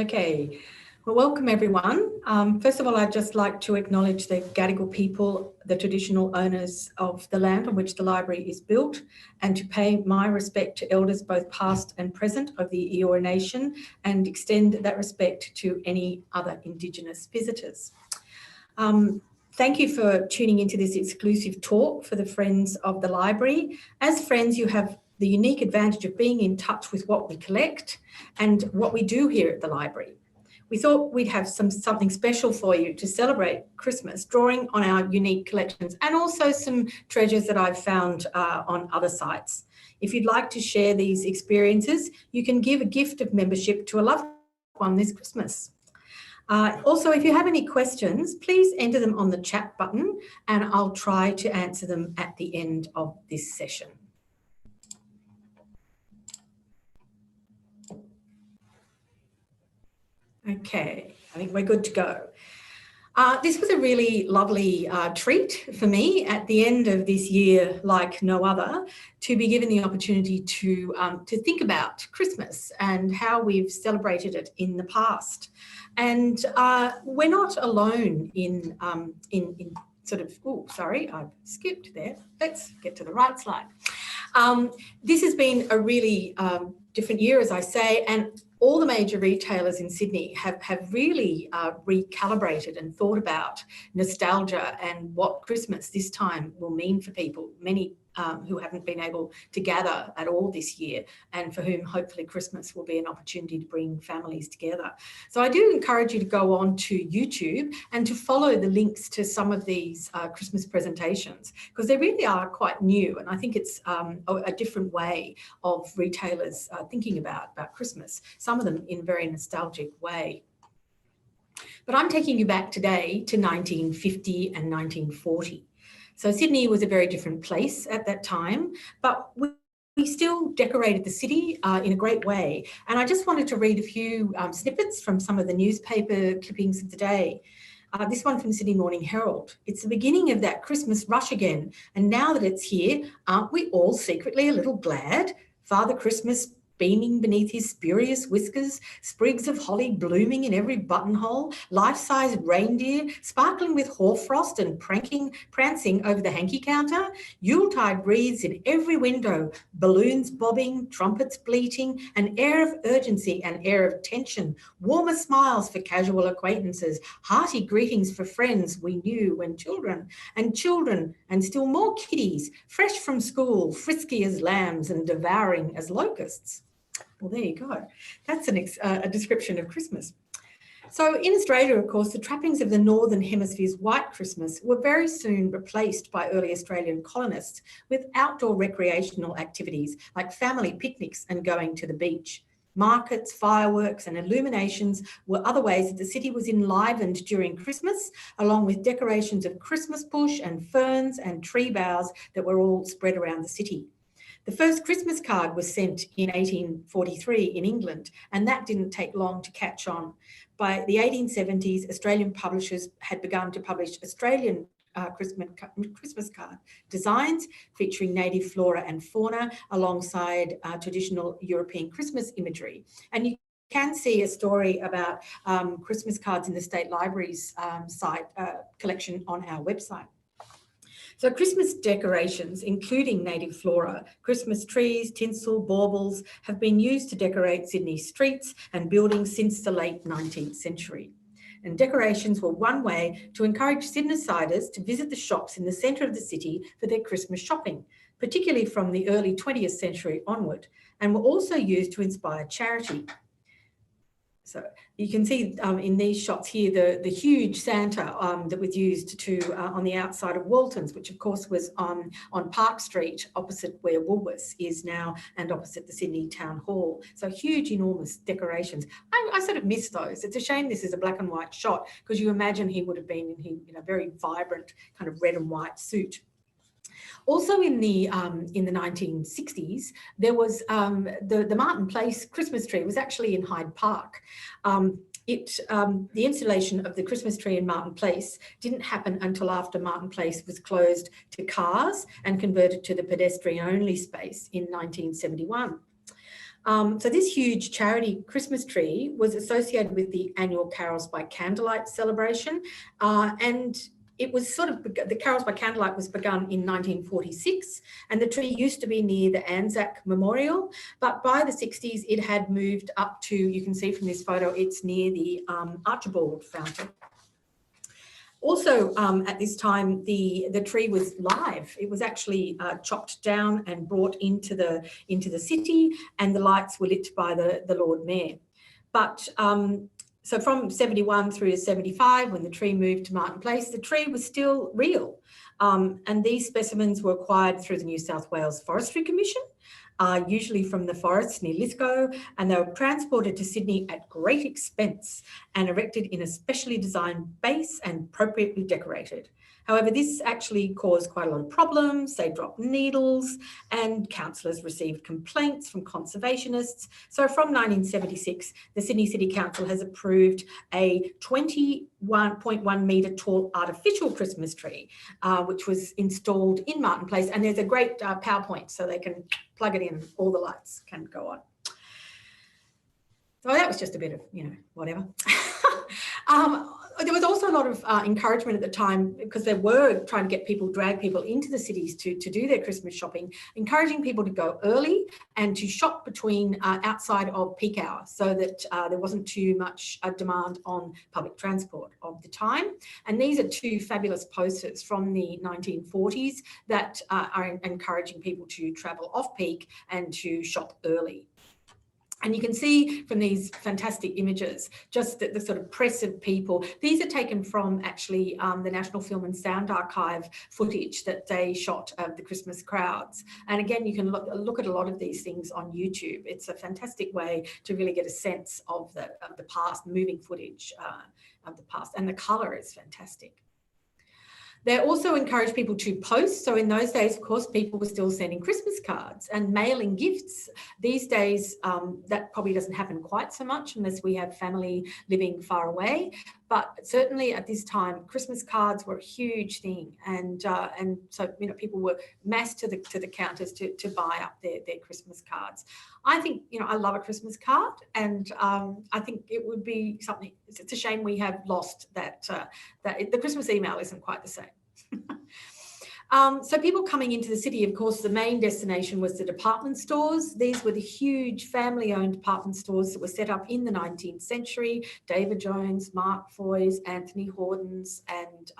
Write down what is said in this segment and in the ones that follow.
Okay, well, welcome everyone. First of all, I'd just like to acknowledge the Gadigal people, the traditional owners of the land on which the library is built, and to pay my respect to elders both past and present of the Eora Nation, and extend that respect to any other Indigenous visitors. Thank you for tuning into this exclusive talk for the Friends of the Library. As friends, you have the unique advantage of being in touch with what we collect and what we do here at the library. We thought we'd have something special for you to celebrate Christmas, drawing on our unique collections and also some treasures that I've found on other sites. If you'd like to share these experiences, you can give a gift of membership to a loved one this Christmas. Also, if you have any questions, please enter them on the chat button and I'll try to answer them at the end of this session. Okay, I think we're good to go. This was a really lovely treat for me at the end of this year, like no other, to be given the opportunity to think about Christmas and how we've celebrated it in the past. And we're not alone in sort of, oh, sorry, I've skipped there. Let's get to the right slide. This has been a really different year, as I say, and all the major retailers in Sydney have really recalibrated and thought about nostalgia and what Christmas this time will mean for people, many who haven't been able to gather at all this year and for whom hopefully Christmas will be an opportunity to bring families together. So I do encourage you to go on to YouTube and to follow the links to some of these Christmas presentations, because they really are quite new, and I think it's a different way of retailers thinking about Christmas, some of them in a very nostalgic way. But I'm taking you back today to 1950 and 1940. So Sydney was a very different place at that time, but we still decorated the city in a great way. And I just wanted to read a few snippets from some of the newspaper clippings of the day. This one from Sydney Morning Herald. It's the beginning of that Christmas rush again. And now that it's here, aren't we all secretly a little glad? Father Christmas beaming beneath his spurious whiskers, sprigs of holly blooming in every buttonhole, life-sized reindeer sparkling with hoarfrost and prancing over the hanky counter, Yuletide wreaths in every window, balloons bobbing, trumpets bleating, an air of urgency, an air of tension, warmer smiles for casual acquaintances, hearty greetings for friends we knew when children, and still more kiddies, fresh from school, frisky as lambs and devouring as locusts. Well, there you go. That's a description of Christmas. So in Australia, of course, the trappings of the Northern Hemisphere's white Christmas were very soon replaced by early Australian colonists with outdoor recreational activities like family picnics and going to the beach. Markets, fireworks and illuminations were other ways that the city was enlivened during Christmas, along with decorations of Christmas bush and ferns and tree boughs that were all spread around the city. The first Christmas card was sent in 1843 in England, and that didn't take long to catch on. By the 1870s, Australian publishers had begun to publish Australian Christmas card designs featuring native flora and fauna alongside traditional European Christmas imagery. And you can see a story about Christmas cards in the State Library's site collection on our website. So Christmas decorations, including native flora, Christmas trees, tinsel, baubles, have been used to decorate Sydney's streets and buildings since the late 19th century. And decorations were one way to encourage Sydneysiders to visit the shops in the centre of the city for their Christmas shopping, particularly from the early 20th century onward, and were also used to inspire charity. So you can see in these shots here the huge Santa that was used to on the outside of Walton's, which of course was on Park Street opposite where Woolworths is now and opposite the Sydney Town Hall. So huge, enormous decorations. I sort of miss those. It's a shame this is a black and white shot because you imagine he would have been in a very vibrant kind of red and white suit. Also in the 1960s, there was the Martin Place Christmas tree was actually in Hyde Park. The installation of the Christmas tree in Martin Place didn't happen until after Martin Place was closed to cars and converted to the pedestrian-only space in 1971. So this huge charity Christmas tree was associated with the annual Carols by Candlelight celebration, and it was the Carols by Candlelight was begun in 1946, and the tree used to be near the Anzac Memorial, but by the 60s it had moved up to, you can see from this photo, it's near the Archibald Fountain. Also, at this time, the tree was live. It was actually chopped down and brought into the city, and the lights were lit by the Lord Mayor. But so from 71 through to 75, when the tree moved to Martin Place, the tree was still real. And these specimens were acquired through the New South Wales Forestry Commission, usually from the forests near Lithgow, and they were transported to Sydney at great expense and erected in a specially designed base and appropriately decorated. However, this actually caused quite a lot of problems. They dropped needles, and councillors received complaints from conservationists. So from 1976, the Sydney City Council has approved a 21.1 metre tall artificial Christmas tree, which was installed in Martin Place. And there's a great PowerPoint, so they can plug it in, all the lights can go on. So that was just a bit of, whatever. There was also a lot of encouragement at the time, because they were trying to drag people into the cities to do their Christmas shopping, encouraging people to go early and to shop between outside of peak hour, so that there wasn't too much demand on public transport of the time. And these are two fabulous posters from the 1940s that are encouraging people to travel off peak and to shop early. And you can see from these fantastic images just the sort of press of people. These are taken from actually the National Film and Sound Archive footage that they shot of the Christmas crowds. And again, you can look at a lot of these things on YouTube. It's a fantastic way to really get a sense of the past, moving footage of the past. And the colour is fantastic. They also encouraged people to post. So in those days, of course, people were still sending Christmas cards and mailing gifts. These days, that probably doesn't happen quite so much unless we have family living far away. But certainly at this time, Christmas cards were a huge thing. And so, people were massed to the counters to buy up their Christmas cards. I think, I love a Christmas card, and I think it would be something, it's a shame we have lost that the Christmas email isn't quite the same. So people coming into the city, of course, the main destination was the department stores. These were the huge family-owned department stores that were set up in the 19th century. David Jones, Mark Foy's, Anthony Horton's, and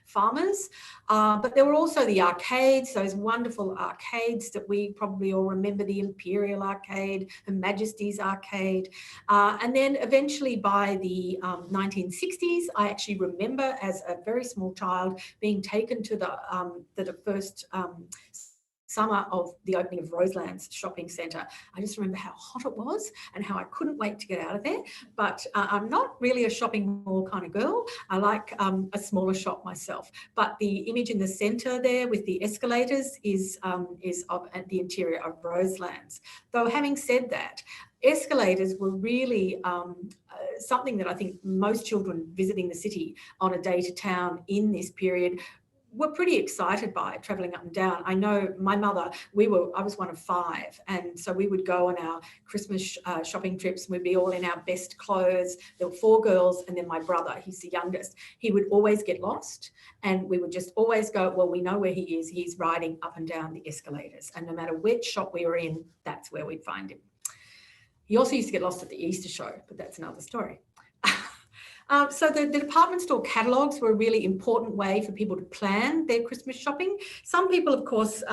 Farmers. But there were also the arcades, those wonderful arcades that we probably all remember, the Imperial Arcade, the Majesty's Arcade. And then eventually by the 1960s, I actually remember as a very small child being taken to the first summer of the opening of Roselands Shopping Centre. I just remember how hot it was and how I couldn't wait to get out of there. But I'm not really a shopping mall kind of girl. I like a smaller shop myself. But the image in the centre there with the escalators is of the interior of Roselands. Though having said that, escalators were really something that I think most children visiting the city on a day to town in this period were pretty excited by, travelling up and down. I know my mother, I was one of 5, and so we would go on our Christmas shopping trips, and we'd be all in our best clothes. There were 4 girls, and then my brother, he's the youngest. He would always get lost, and we would just always go, well, we know where he is. He's riding up and down the escalators, and no matter which shop we were in, that's where we'd find him. He also used to get lost at the Easter show, but that's another story. So the department store catalogues were a really important way for people to plan their Christmas shopping. Some people, of course,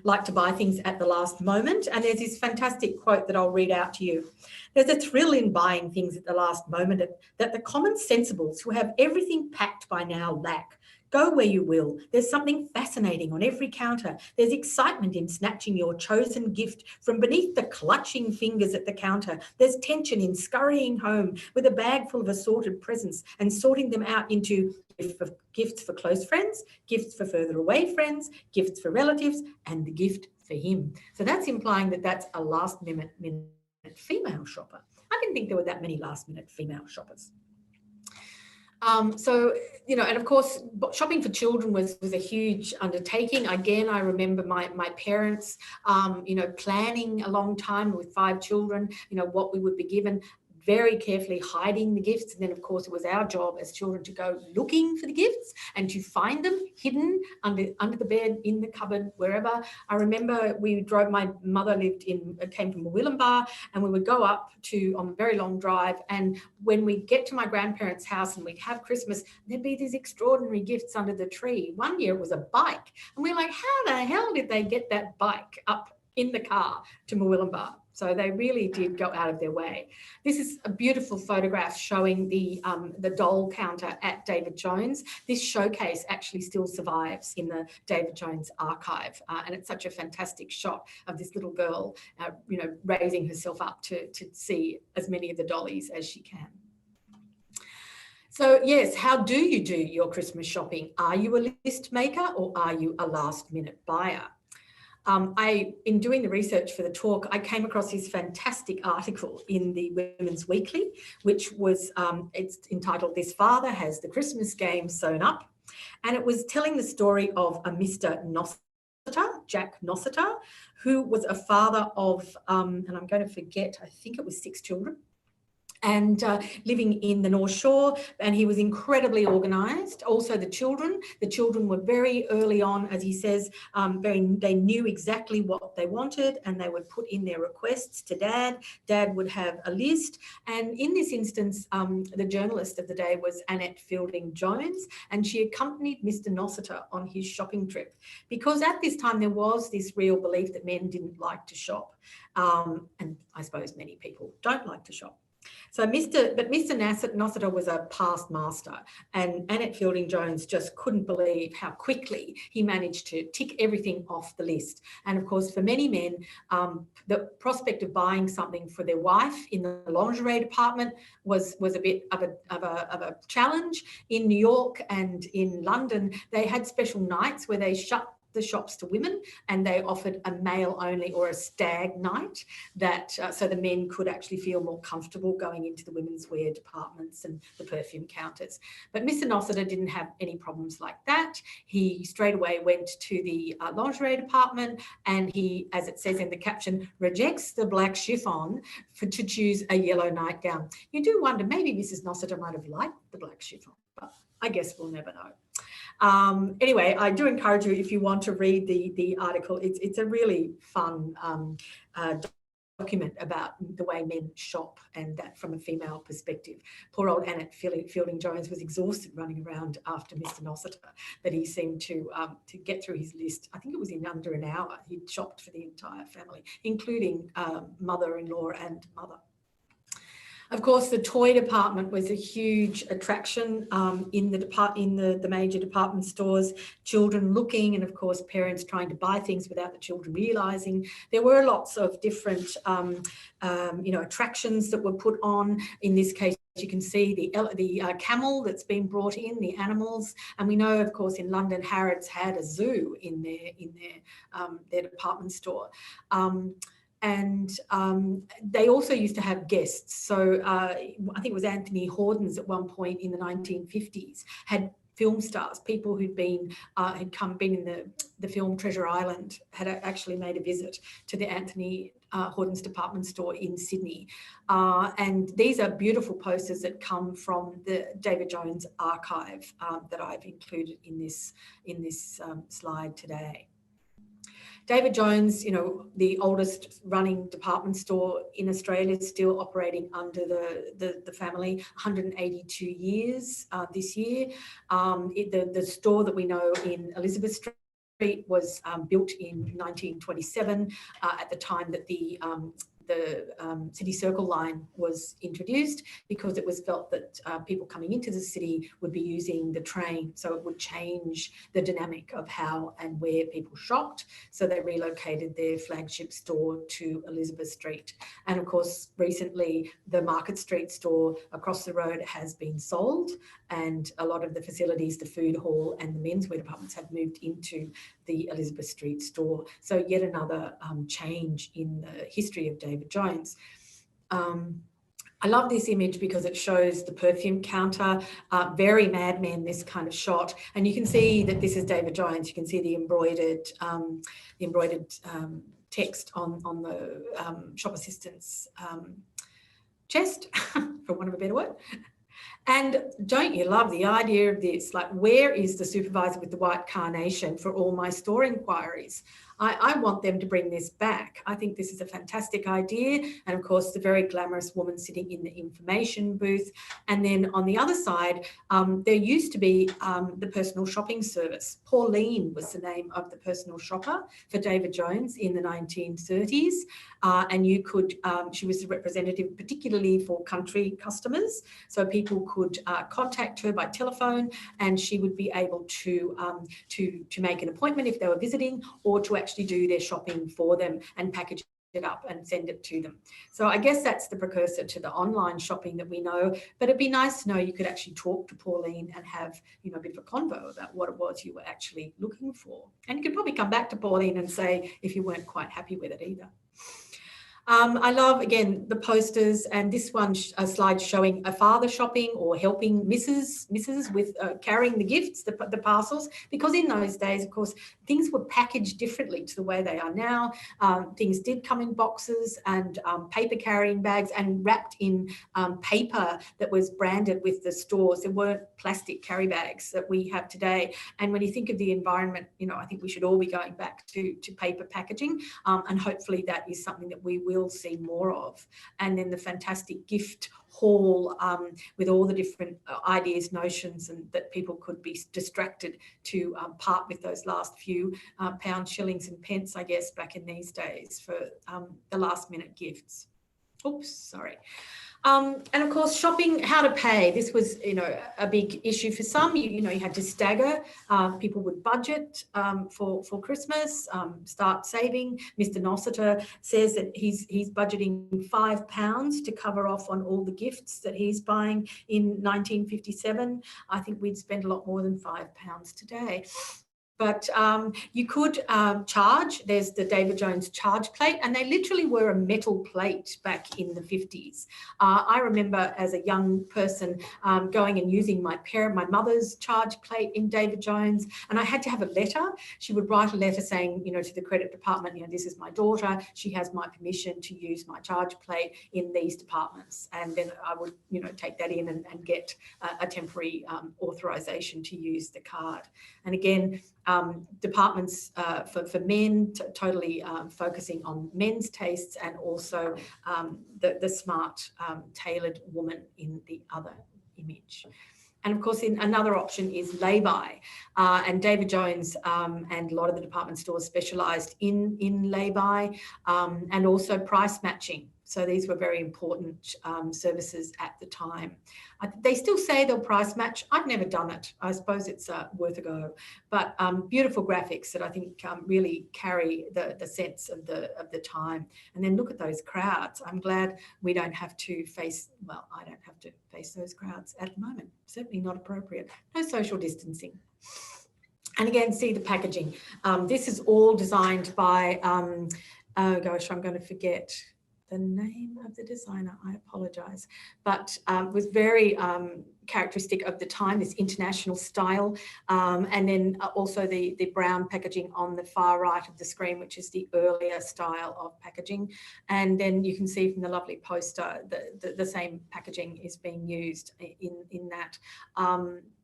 like to buy things at the last moment. And there's this fantastic quote that I'll read out to you. There's a thrill in buying things at the last moment that the common sensibles who have everything packed by now lack. Go where you will. There's something fascinating on every counter. There's excitement in snatching your chosen gift from beneath the clutching fingers at the counter. There's tension in scurrying home with a bag full of assorted presents and sorting them out into gifts for close friends, gifts for further away friends, gifts for relatives, and the gift for him. So that's implying that that's a last-minute female shopper. I didn't think there were that many last-minute female shoppers. So, and of course, shopping for children was a huge undertaking. Again, I remember my parents, planning a long time with 5 children, what we would be given, very carefully hiding the gifts. And then, of course, it was our job as children to go looking for the gifts and to find them hidden under the bed, in the cupboard, wherever. I remember my mother came from Murwillumbah, and we would go up on a very long drive. And when we get to my grandparents' house and we'd have Christmas, there'd be these extraordinary gifts under the tree. One year it was a bike. And we're like, how the hell did they get that bike up in the car to Murwillumbah? So they really did go out of their way. This is a beautiful photograph showing the doll counter at David Jones. This showcase actually still survives in the David Jones archive, and it's such a fantastic shot of this little girl, raising herself up to see as many of the dollies as she can. So yes, how do you do your Christmas shopping? Are you a list maker or are you a last minute buyer? In doing the research for the talk, I came across this fantastic article in the Women's Weekly, which was, it's entitled, "This Father Has the Christmas Game Sewn Up." And it was telling the story of a Mr. Nossiter, Jack Nossiter, who was a father of, and I'm going to forget, I think it was 6 children. And living in the North Shore, and he was incredibly organised. Also the children were very early on, as he says, they knew exactly what they wanted, and they would put in their requests to Dad. Dad would have a list, and in this instance, the journalist of the day was Annette Fielding Jones, and she accompanied Mr. Nossiter on his shopping trip, because at this time there was this real belief that men didn't like to shop, and I suppose many people don't like to shop. So Mr. Nossiter was a past master, and Annette Fielding Jones just couldn't believe how quickly he managed to tick everything off the list. And of course, for many men, the prospect of buying something for their wife in the lingerie department was a bit of a challenge. In New York and in London, they had special nights where they shut the shops to women, and they offered a male only or a stag night, that so the men could actually feel more comfortable going into the women's wear departments and the perfume counters. But Mr. Nossiter didn't have any problems like that. He straight away went to the lingerie department, and he, as it says in the caption, rejects the black chiffon to choose a yellow nightgown. You do wonder, maybe Mrs. Nossiter might have liked the black chiffon, but I guess we'll never know. Anyway, I do encourage you, if you want to read the article, it's a really fun document about the way men shop, and that from a female perspective. Poor old Annette Fielding Jones was exhausted running around after Mr. Nossiter, but he seemed to get through his list. I think it was in under an hour. He'd shopped for the entire family, including mother-in-law and mother. Of course, the toy department was a huge attraction in the major department stores. Children looking, and of course, parents trying to buy things without the children realising. There were lots of different, attractions that were put on. In this case, you can see the camel that's been brought in, the animals, and we know, of course, in London, Harrods had a zoo in their department store. And they also used to have guests. So I think it was Anthony Hordens at one point in the 1950s had film stars, people who'd been in the film Treasure Island, had actually made a visit to the Anthony Hordens department store in Sydney. And these are beautiful posters that come from the David Jones archive that I've included in this slide today. David Jones, the oldest running department store in Australia, is still operating under the family, 182 years this year. The store that we know in Elizabeth Street was built in 1927 at the time that the City Circle line was introduced, because it was felt that people coming into the city would be using the train, so it would change the dynamic of how and where people shopped. So they relocated their flagship store to Elizabeth Street. And of course, recently the Market Street store across the road has been sold, and a lot of the facilities, the food hall and the menswear departments, have moved into the Elizabeth Street store. So yet another change in the history of David Jones. I love this image because it shows the perfume counter, very Mad Men, this kind of shot. And you can see that this is David Jones. You can see the embroidered text on the shop assistant's chest, for want of a better word. And don't you love the idea of this? Like, where is the supervisor with the white carnation for all my store inquiries? I want them to bring this back. I think this is a fantastic idea. And of course, the very glamorous woman sitting in the information booth. And then on the other side, there used to be the personal shopping service. Pauline was the name of the personal shopper for David Jones in the 1930s. And you could, she was the representative particularly for country customers. So people could contact her by telephone, and she would be able to make an appointment if they were visiting, or to actually do their shopping for them and package it up and send it to them. So I guess that's the precursor to the online shopping that we know, but it'd be nice to know you could actually talk to Pauline and have, you know, a bit of a convo about what it was you were actually looking for. And you could probably come back to Pauline and say if you weren't quite happy with it either. I love, again, the posters, and this one, a slide showing a father shopping or helping Mrs. with carrying the gifts, the parcels, because in those days, of course, things were packaged differently to the way they are now. Things did come in boxes and paper carrying bags and wrapped in paper that was branded with the stores. There weren't plastic carry bags that we have today. And when you think of the environment, you know, I think we should all be going back to paper packaging, and hopefully that is something that we will see more of. And then the fantastic gift hall with all the different ideas, notions, and that people could be distracted to part with those last few pounds, shillings and pence, I guess, back in these days for the last minute gifts. Oops, sorry. And of course, shopping, how to pay. This was, you know, a big issue for some. You know, you had to stagger. People would budget for Christmas, start saving. Mr. Nossiter says that he's budgeting £5 to cover off on all the gifts that he's buying in 1957. I think we'd spend a lot more than £5 today. But you could charge. There's the David Jones charge plate, and they literally were a metal plate back in the 50s. I remember as a young person going and using my mother's charge plate in David Jones, and I had to have a letter. She would write a letter saying, you know, to the credit department, you know, this is my daughter. She has my permission to use my charge plate in these departments. And then I would, you know, take that in and get a temporary authorization to use the card. And again, departments for men, totally focusing on men's tastes, and also the smart tailored woman in the other image. And of course, another option is lay-by. And David Jones and a lot of the department stores specialised in lay-by, and also price matching. So these were very important services at the time. They still say they'll price match. I've never done it. I suppose it's worth a go. But beautiful graphics that I think really carry the sense of the time. And then look at those crowds. I'm glad we don't have to face, well, I don't have to face those crowds at the moment. Certainly not appropriate. No social distancing. And again, see the packaging. This is all designed by, oh gosh, I'm going to forget the name of the designer, I apologise, but was very characteristic of the time, this international style, and then also the brown packaging on the far right of the screen, which is the earlier style of packaging. And then you can see from the lovely poster the same packaging is being used in that.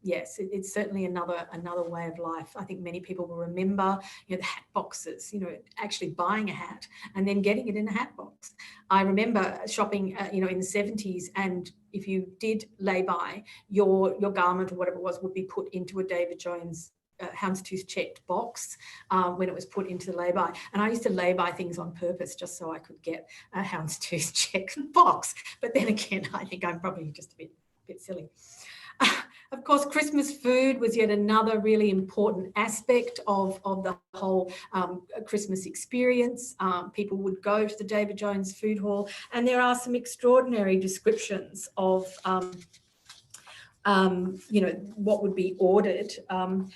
Yes, it's certainly another way of life. I think many people will remember, you know, the hat boxes, you know, actually buying a hat and then getting it in a hat box. I remember shopping, you know, in the 70s, and if you did lay by, your garment or whatever it was would be put into a David Jones houndstooth checked box when it was put into the lay-by. And I used to lay-by things on purpose just so I could get a houndstooth checked box. But then again, I think I'm probably just a bit silly. Of course, Christmas food was yet another really important aspect of the whole Christmas experience. People would go to the David Jones food hall, and there are some extraordinary descriptions of you know, what would be ordered.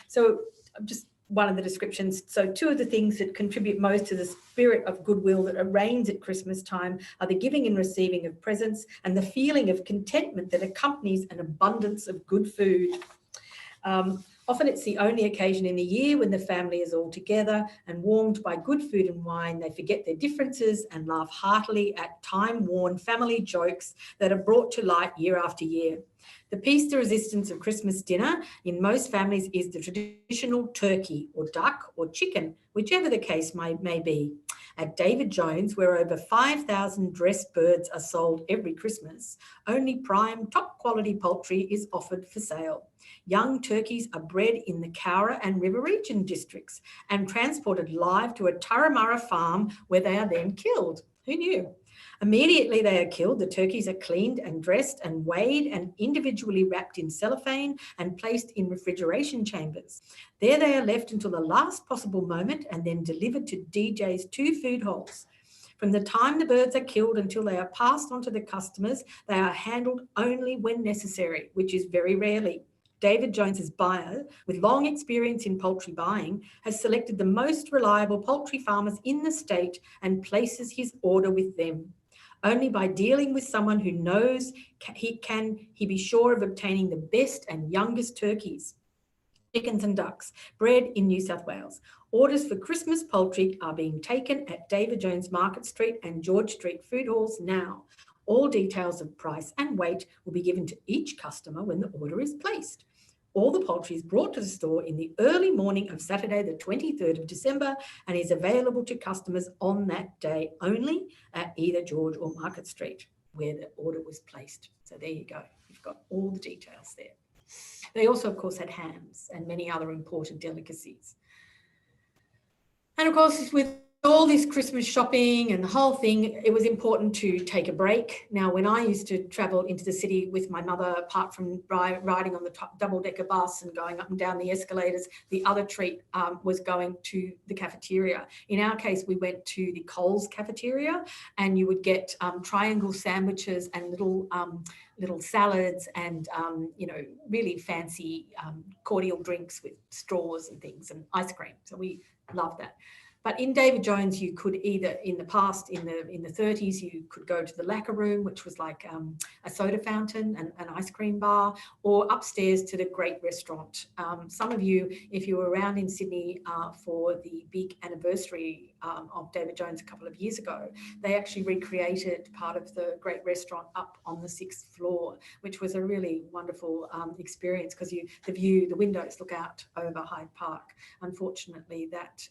So I'm just one of the descriptions. So 2 of the things that contribute most to the spirit of goodwill that reigns at Christmas time are the giving and receiving of presents and the feeling of contentment that accompanies an abundance of good food. Often it's the only occasion in the year when the family is all together and warmed by good food and wine. They forget their differences and laugh heartily at time-worn family jokes that are brought to light year after year. The piece de resistance of Christmas dinner in most families is the traditional turkey or duck or chicken, whichever the case may be. At David Jones, where over 5,000 dressed birds are sold every Christmas, only prime top quality poultry is offered for sale. Young turkeys are bred in the Cowra and River Region districts and transported live to a Turramurra farm where they are then killed. Who knew? Immediately they are killed, the turkeys are cleaned and dressed and weighed and individually wrapped in cellophane and placed in refrigeration chambers. There they are left until the last possible moment and then delivered to DJ's 2 food halls. From the time the birds are killed until they are passed on to the customers, they are handled only when necessary, which is very rarely. David Jones's buyer, with long experience in poultry buying, has selected the most reliable poultry farmers in the state and places his order with them. Only by dealing with someone who knows can he be sure of obtaining the best and youngest turkeys, chickens and ducks bred in New South Wales. Orders for Christmas poultry are being taken at David Jones Market Street and George Street food halls now. All details of price and weight will be given to each customer when the order is placed. All the poultry is brought to the store in the early morning of Saturday, the 23rd of December, and is available to customers on that day only at either George or Market Street, where the order was placed. So there you go. You've got all the details there. They also, of course, had hams and many other important delicacies. And of course, with all this Christmas shopping and the whole thing, it was important to take a break. Now, when I used to travel into the city with my mother, apart from riding on the double-decker bus and going up and down the escalators, the other treat was going to the cafeteria. In our case, we went to the Coles cafeteria, and you would get triangle sandwiches and little salads and, really fancy cordial drinks with straws and things and ice cream. So we loved that. But in David Jones, you could either, in the past, in the 30s, you could go to the lacquer room, which was like a soda fountain and an ice cream bar, or upstairs to the great restaurant. Some of you, if you were around in Sydney for the big anniversary of David Jones a couple of years ago, they actually recreated part of the great restaurant up on the 6th floor, which was a really wonderful experience because the windows look out over Hyde Park. Unfortunately, that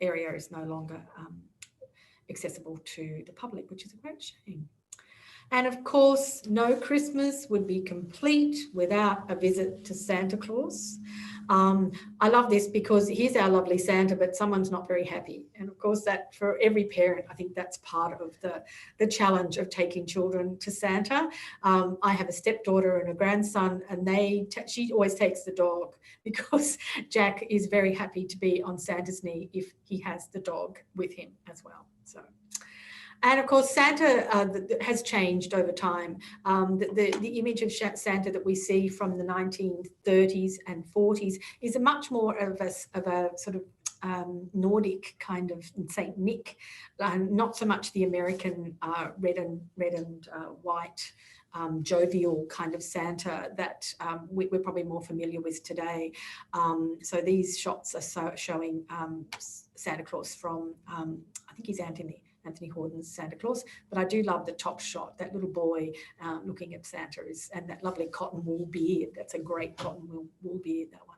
area is no longer accessible to the public, which is a great shame. And of course, no Christmas would be complete without a visit to Santa Claus. I love this because here's our lovely Santa, but someone's not very happy. And of course, that for every parent, I think that's part of the challenge of taking children to Santa. I have a stepdaughter and a grandson, and she always takes the dog because Jack is very happy to be on Santa's knee if he has the dog with him as well. And of course, Santa has changed over time. The image of Santa that we see from the 1930s and 40s is a much more of a sort of Nordic kind of Saint Nick, not so much the American red and white jovial kind of Santa that we're probably more familiar with today. So these shots are showing Santa Claus from, I think he's Anthony Horton's Santa Claus, but I do love the top shot, that little boy looking at Santa and that lovely cotton wool beard. That's a great cotton wool beard, that one.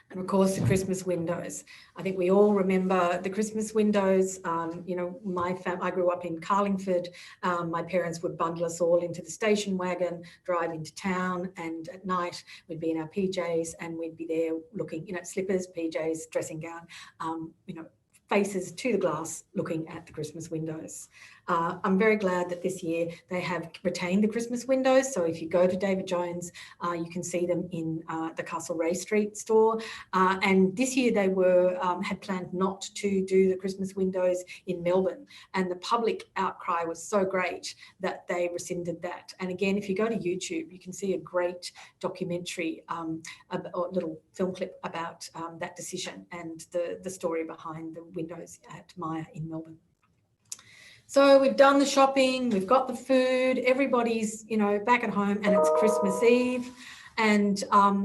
And of course, the Christmas windows. I think we all remember the Christmas windows. I grew up in Carlingford. My parents would bundle us all into the station wagon, drive into town, and at night we'd be in our PJs and we'd be there looking, slippers, PJs, dressing gown, faces to the glass looking at the Christmas windows. I'm very glad that this year they have retained the Christmas windows. So if you go to David Jones, you can see them in the Castlereagh Street store. And this year they were had planned not to do the Christmas windows in Melbourne. And the public outcry was so great that they rescinded that. And again, if you go to YouTube, you can see a great documentary, a little film clip about that decision and the story behind the windows at Myer in Melbourne. So we've done the shopping, we've got the food, everybody's, you know, back at home, and it's Christmas Eve, and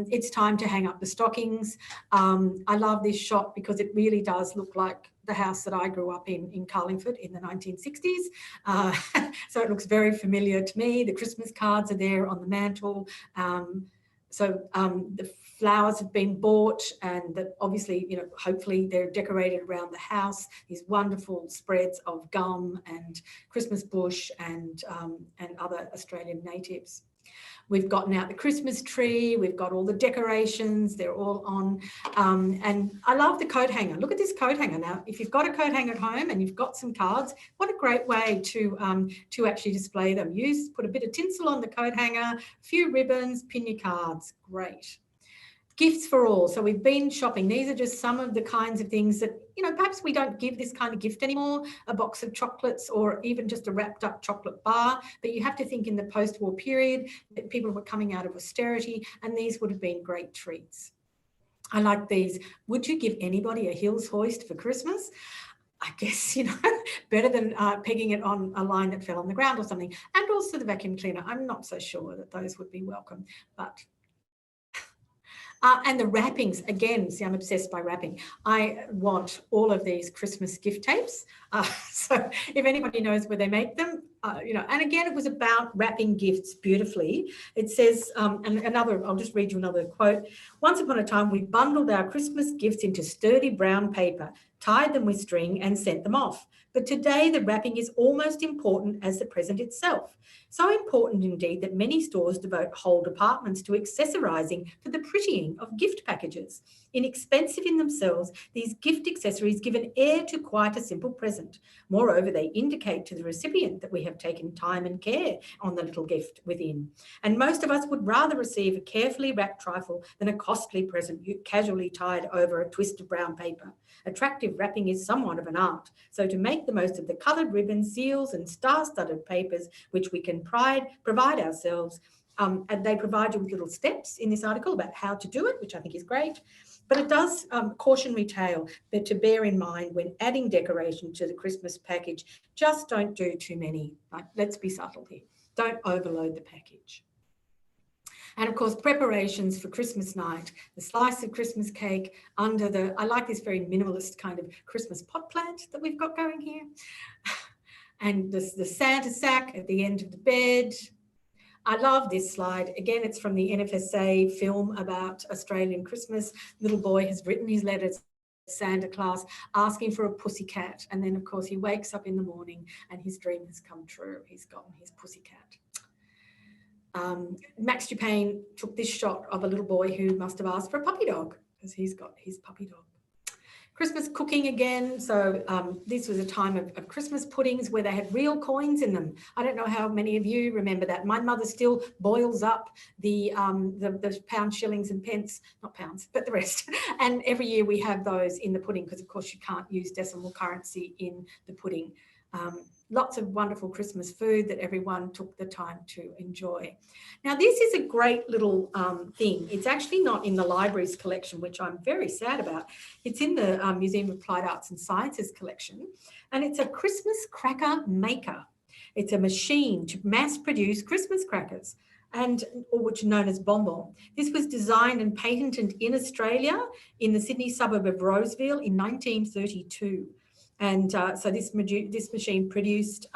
it's time to hang up the stockings. I love this shot because it really does look like the house that I grew up in Carlingford in the 1960s. So it looks very familiar to me. The Christmas cards are there on the mantle. The flowers have been bought, and that obviously, you know, hopefully they're decorated around the house. These wonderful spreads of gum and Christmas bush and other Australian natives. We've gotten out the Christmas tree. We've got all the decorations. They're all on. And I love the coat hanger. Look at this coat hanger. Now, if you've got a coat hanger at home and you've got some cards, what a great way to actually display them. Put a bit of tinsel on the coat hanger, a few ribbons, pin your cards. Great. Gifts for all. So we've been shopping. These are just some of the kinds of things that, you know, perhaps we don't give this kind of gift anymore, a box of chocolates or even just a wrapped up chocolate bar. But you have to think in the post-war period that people were coming out of austerity, and these would have been great treats. I like these. Would you give anybody a Hills hoist for Christmas? I guess, you know, better than pegging it on a line that fell on the ground or something. And also the vacuum cleaner. I'm not so sure that those would be welcome, but... and the wrappings, again, see, I'm obsessed by wrapping. I want all of these Christmas gift tapes. So if anybody knows where they make them, you know, and again, it was about wrapping gifts beautifully. It says, and I'll just read you another quote. Once upon a time, we bundled our Christmas gifts into sturdy brown paper, tied them with string and sent them off. But today the wrapping is almost important as the present itself. So important indeed that many stores devote whole departments to accessorising for the prettying of gift packages. Inexpensive in themselves, these gift accessories give an air to quite a simple present. Moreover, they indicate to the recipient that we have taken time and care on the little gift within. And most of us would rather receive a carefully wrapped trifle than a costly present casually tied over a twist of brown paper. Attractive wrapping is somewhat of an art, so to make the most of the coloured ribbons, seals and star-studded papers which we can provide ourselves, and they provide you with little steps in this article about how to do it, which I think is great. But it does cautionary tale but to bear in mind when adding decoration to the Christmas package. Just don't do too many. Let's be subtle here. Don't overload the package. And of course, preparations for Christmas night, the slice of Christmas cake under the, I like this very minimalist kind of Christmas pot plant that we've got going here. And the Santa sack at the end of the bed. I love this slide. Again, it's from the NFSA film about Australian Christmas. Little boy has written his letter to Santa Claus asking for a pussycat. And then, of course, he wakes up in the morning and his dream has come true. He's gotten his pussycat. Max Dupain took this shot of a little boy who must have asked for a puppy dog because he's got his puppy dog. Christmas cooking again. So this was a time of Christmas puddings where they had real coins in them. I don't know how many of you remember that. My mother still boils up the pounds, shillings and pence, not pounds, but the rest. And every year we have those in the pudding because, of course, you can't use decimal currency in the pudding. Lots of wonderful Christmas food that everyone took the time to enjoy. Now, this is a great little thing. It's actually not in the library's collection, which I'm very sad about. It's in the Museum of Applied Arts and Sciences collection, and it's a Christmas cracker maker. It's a machine to mass produce Christmas crackers, which are known as bonbon. This was designed and patented in Australia in the Sydney suburb of Roseville in 1932. And so this machine produced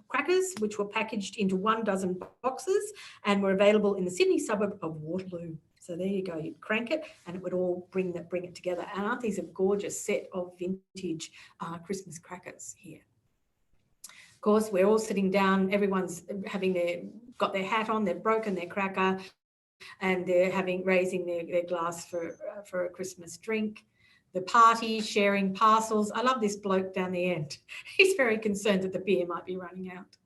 crackers, which were packaged into 12 boxes and were available in the Sydney suburb of Waterloo. So there you go, you'd crank it and it would all bring it together. And aren't these a gorgeous set of vintage Christmas crackers here? Of course, we're all sitting down, everyone's got their hat on, they've broken their cracker and they're raising their glass for a Christmas drink. the party, sharing parcels. I love this bloke down the end. He's very concerned that the beer might be running out.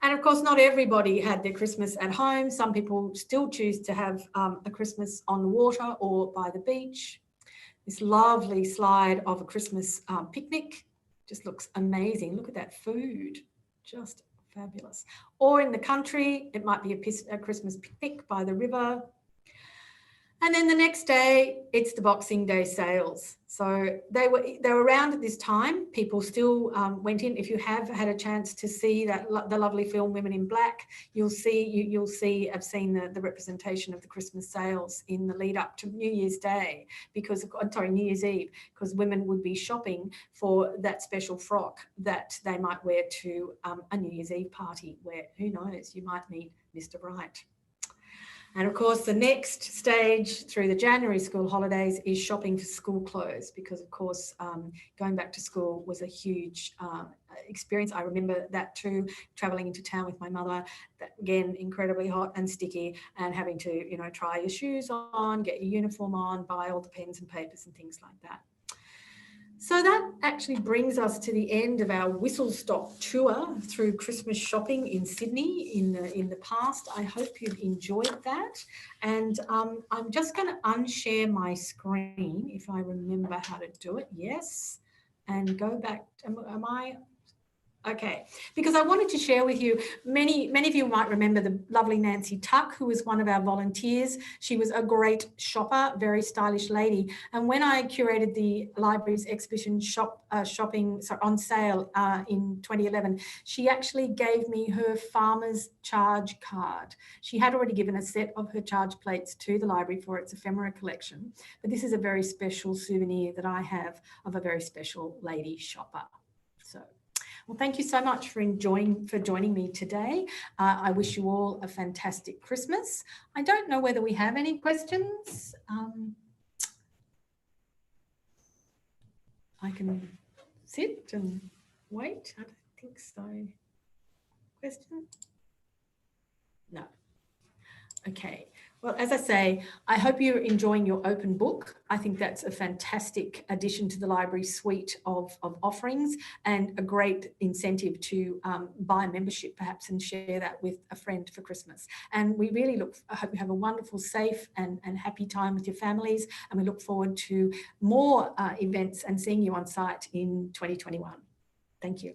And of course, not everybody had their Christmas at home. Some people still choose to have a Christmas on the water or by the beach. This lovely slide of a Christmas picnic just looks amazing. Look at that food, just fabulous. Or in the country, it might be a Christmas picnic by the river. And then the next day, it's the Boxing Day sales. So they were around at this time. People still went in. If you have had a chance to see the lovely film Women in Black, you'll see. I've seen the representation of the Christmas sales in the lead up to New Year's Day New Year's Eve, because women would be shopping for that special frock that they might wear to a New Year's Eve party, where who knows, you might meet Mr. Right. And of course, the next stage through the January school holidays is shopping for school clothes, because of course, going back to school was a huge experience. I remember that too, traveling into town with my mother, that again, incredibly hot and sticky, and having to, try your shoes on, get your uniform on, buy all the pens and papers and things like that. So that actually brings us to the end of our whistle-stop tour through Christmas shopping in Sydney in the past. I hope you've enjoyed that. And I'm just going to unshare my screen if I remember how to do it. Yes. And go back. Am I? Okay, because I wanted to share with you, many of you might remember the lovely Nancy Tuck, who was one of our volunteers. She was a great shopper, very stylish lady. And when I curated the library's exhibition shopping on sale in 2011, she actually gave me her farmer's charge card. She had already given a set of her charge plates to the library for its ephemera collection, but this is a very special souvenir that I have of a very special lady shopper. So. Well, thank you so much for joining me today. I wish you all a fantastic Christmas. I don't know whether we have any questions. I can sit and wait. I don't think so. Question? No. Okay. Well, as I say, I hope you're enjoying your open book. I think that's a fantastic addition to the library suite of offerings, and a great incentive to buy a membership perhaps and share that with a friend for Christmas. And we really I hope you have a wonderful, safe and happy time with your families. And we look forward to more events and seeing you on site in 2021. Thank you.